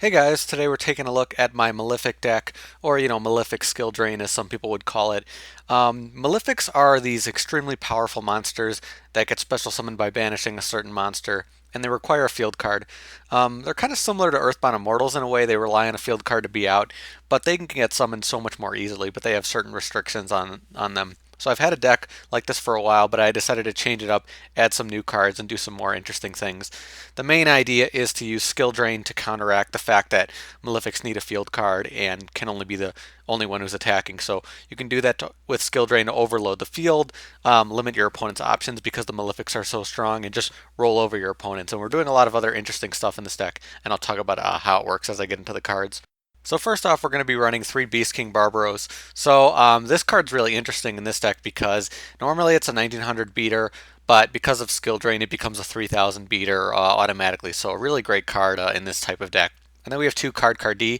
Hey guys, today we're taking a look at my Malefic deck, or Malefic Skill Drain as some people would call it. Malefics are these extremely powerful monsters that get special summoned by banishing a certain monster, and they require a field card. They're kind of similar to Earthbound Immortals in a way, they rely on a field card to be out, but they can get summoned so much more easily, but they have certain restrictions on them. So I've had a deck like this for a while, but I decided to change it up, add some new cards, and do some more interesting things. The main idea is to use Skill Drain to counteract the fact that Malefics need a field card and can only be the only one who's attacking. So you can do that with Skill Drain to overload the field, limit your opponent's options because the Malefics are so strong, and just roll over your opponents. And we're doing a lot of other interesting stuff in this deck, and I'll talk about how it works as I get into the cards. So first off, we're going to be running 3 Beast King Barbaros. So this card's really interesting in this deck because normally it's a 1900 beater, but because of Skill Drain, it becomes a 3000 beater automatically. So a really great card in this type of deck. And then we have 2 Cardcar D.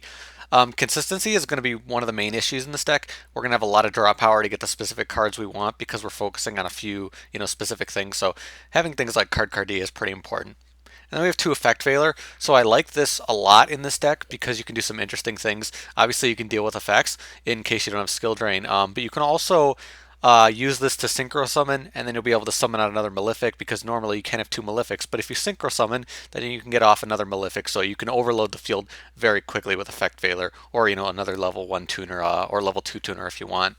Consistency is going to be one of the main issues in this deck. We're going to have a lot of draw power to get the specific cards we want because we're focusing on a few, specific things. So having things like Cardcar D is pretty important. And then we have 2 Effect Veiler. So I like this a lot in this deck because you can do some interesting things. Obviously, you can deal with effects in case you don't have Skill Drain, but you can also use this to Synchro Summon, and then you'll be able to summon out another Malefic because normally you can't have 2 Malefics. But if you Synchro Summon, then you can get off another Malefic, so you can overload the field very quickly with Effect Veiler, or another level 1 tuner or level 2 tuner if you want.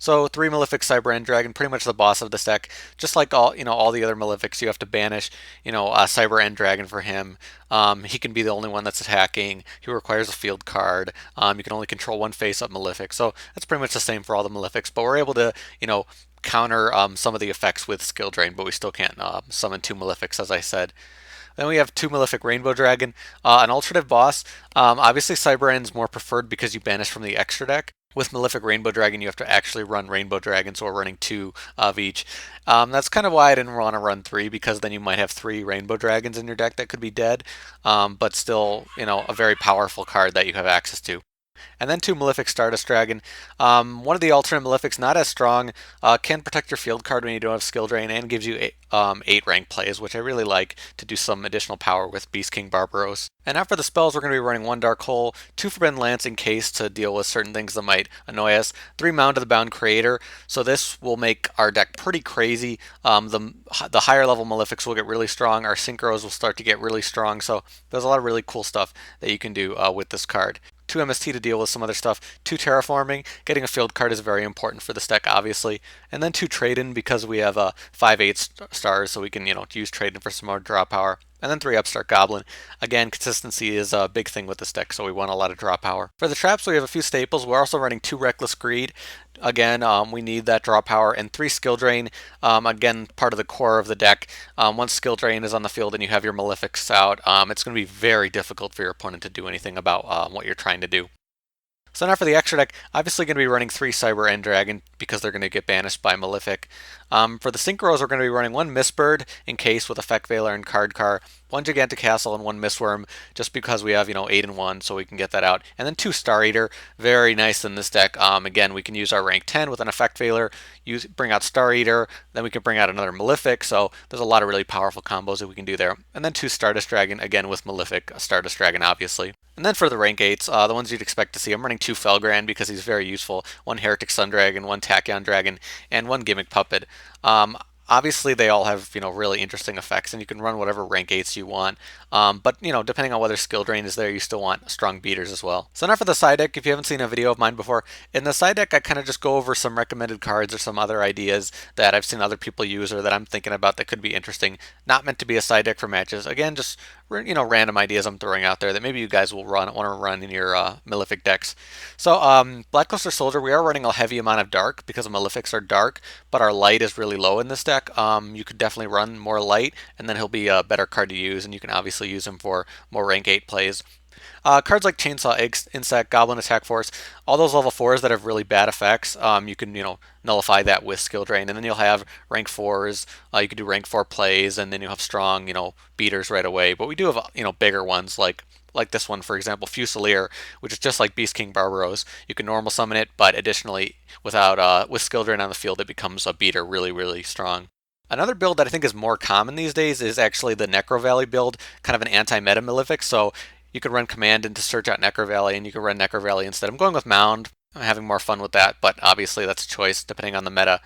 So 3 Malefic Cyber Dragon, pretty much the boss of this deck. Just like all the other Malefics, you have to banish Cyber Dragon for him. He can be the only one that's attacking. He requires a field card. You can only control one face-up Malefic. So that's pretty much the same for all the Malefics. But we're able to counter some of the effects with Skill Drain, but we still can't summon 2 Malefics, as I said. Then we have 2 Malefic Rainbow Dragon, an alternative boss. Obviously, Cyber is more preferred because you banish from the extra deck. With Malefic Rainbow Dragon, you have to actually run Rainbow Dragon, so we're running 2 of each. That's kind of why I didn't want to run 3, because then you might have 3 Rainbow Dragons in your deck that could be dead, but still, a very powerful card that you have access to. And then 2 Malefic Stardust Dragon. One of the alternate Malefics, not as strong, can protect your field card when you don't have Skill Drain, and gives you 8 rank plays, which I really like to do some additional power with Beast King Barbaros. And after the spells, we're going to be running 1 Dark Hole, 2 Forbidden Lance in case to deal with certain things that might annoy us, 3 Mound of the Bound Creator. So this will make our deck pretty crazy. The higher level Malefics will get really strong. Our Synchros will start to get really strong. So there's a lot of really cool stuff that you can do with this card. 2 MST to deal with some other stuff, 2 Terraforming. Getting a field card is very important for this deck, obviously. And then 2 Trade-In because we have 5/8 stars, so we can use Trade-In for some more draw power. And then 3 Upstart Goblin. Again, consistency is a big thing with this deck, so we want a lot of draw power. For the traps, we have a few staples. We're also running 2 Reckless Greed. Again, we need that draw power, and 3 Skill Drain. Again, part of the core of the deck. Once Skill Drain is on the field and you have your Malefics out, it's going to be very difficult for your opponent to do anything about what you're trying to do. So now for the extra deck, obviously going to be running 3 Cyber Dragon because they're going to get banished by Malefic. For the Synchros, we're going to be running 1 Mistbird in case with Effect Veiler and Cardcar, 1 Giganticastle and 1 Mistworm just because we have 8 and 1, so we can get that out. And then 2 Star Eater, very nice in this deck. Again, we can use our rank 10 with an Effect Veiler, bring out Star Eater, then we can bring out another Malefic. So there's a lot of really powerful combos that we can do there. And then 2 Stardust Dragon, again with Malefic, Stardust Dragon obviously. And then for the rank 8s, the ones you'd expect to see, I'm running 2 Felgrand because he's very useful. 1 Hieratic Sun Dragon, 1 Tachyon Dragon, and 1 Gimmick Puppet. Obviously, they all have really interesting effects, and you can run whatever rank 8s you want. But depending on whether Skill Drain is there, you still want strong beaters as well. So now for the side deck, if you haven't seen a video of mine before, in the side deck I kind of just go over some recommended cards or some other ideas that I've seen other people use or that I'm thinking about that could be interesting. Not meant to be a side deck for matches. Again, just random ideas I'm throwing out there that maybe you guys will want to run in your Malefic decks. So Blackluster Soldier, we are running a heavy amount of dark because Malefics are dark, but our light is really low in this deck. You could definitely run more light, and then he'll be a better card to use, and you can obviously use him for more rank 8 plays. Cards like Chainsaw Insect, Goblin Attack Force, all those level 4s that have really bad effects, you can nullify that with Skill Drain, and then you'll have rank 4s. You can do rank 4 plays, and then you'll have strong beaters right away. But we do have bigger ones like this one, for example, Fusilier, which is just like Beast King Barbaros. You can normal summon it, but additionally, with Skill Drain on the field, it becomes a beater really, really strong. Another build that I think is more common these days is actually the Necro Valley build, kind of an anti-meta Malefic. So You could run Commandant to search out Necro Valley, and you could run Necro Valley instead. I'm going with Mound. I'm having more fun with that, but obviously that's a choice depending on the meta.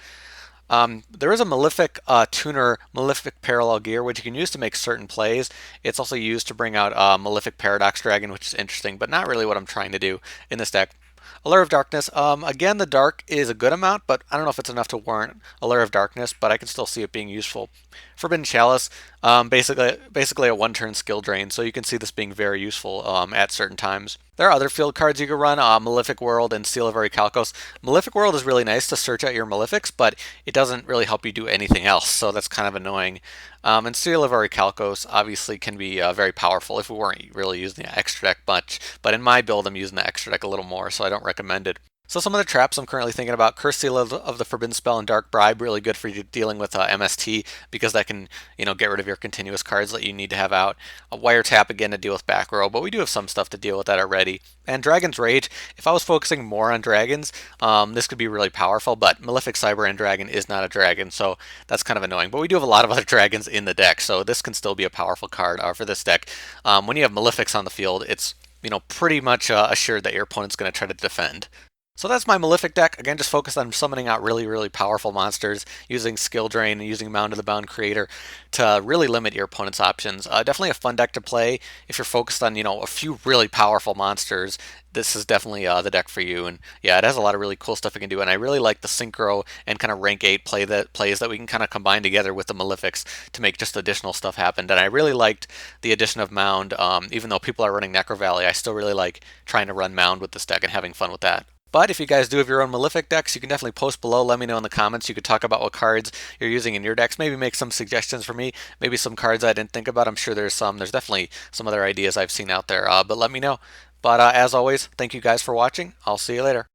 There is a Malefic tuner, Malefic Parallel Gear, which you can use to make certain plays. It's also used to bring out Malefic Paradox Dragon, which is interesting, but not really what I'm trying to do in this deck. Allure of Darkness. Again, the dark is a good amount, but I don't know if it's enough to warrant Allure of Darkness, but I can still see it being useful. Forbidden Chalice, basically a one-turn skill drain, so you can see this being very useful at certain times. There are other field cards you can run, Malefic World and Seal of Orichalcos. Malefic World is really nice to search out your Malefics, but it doesn't really help you do anything else, so that's kind of annoying. And Seal of Orichalcos obviously can be very powerful if we weren't really using the extra deck much, but in my build I'm using the extra deck a little more, so I don't recommend it. So some of the traps I'm currently thinking about: Curse Seal of the Forbidden Spell and Dark Bribe, really good for you dealing with MST, because that can, get rid of your continuous cards that you need to have out. A Wiretap again to deal with back row, but we do have some stuff to deal with that already. And Dragon's Rage, if I was focusing more on dragons, this could be really powerful, but Malefic Cyber End Dragon is not a dragon, so that's kind of annoying. But we do have a lot of other dragons in the deck, so this can still be a powerful card for this deck. When you have Malefics on the field, it's pretty much assured that your opponent's going to try to defend. So that's my Malefic deck. Again, just focused on summoning out really, really powerful monsters, using Skill Drain and using Mound of the Bound Creator to really limit your opponent's options. Definitely a fun deck to play if you're focused on, a few really powerful monsters. This is definitely the deck for you. And yeah, it has a lot of really cool stuff it can do. And I really like the Synchro and kind of rank 8 plays that we can kind of combine together with the Malefics to make just additional stuff happen. And I really liked the addition of Mound. Even though people are running Necro Valley, I still really like trying to run Mound with this deck and having fun with that. But if you guys do have your own Malefic decks, you can definitely post below. Let me know in the comments. You could talk about what cards you're using in your decks. Maybe make some suggestions for me. Maybe some cards I didn't think about. I'm sure there's some. There's definitely some other ideas I've seen out there. But let me know. But as always, thank you guys for watching. I'll see you later.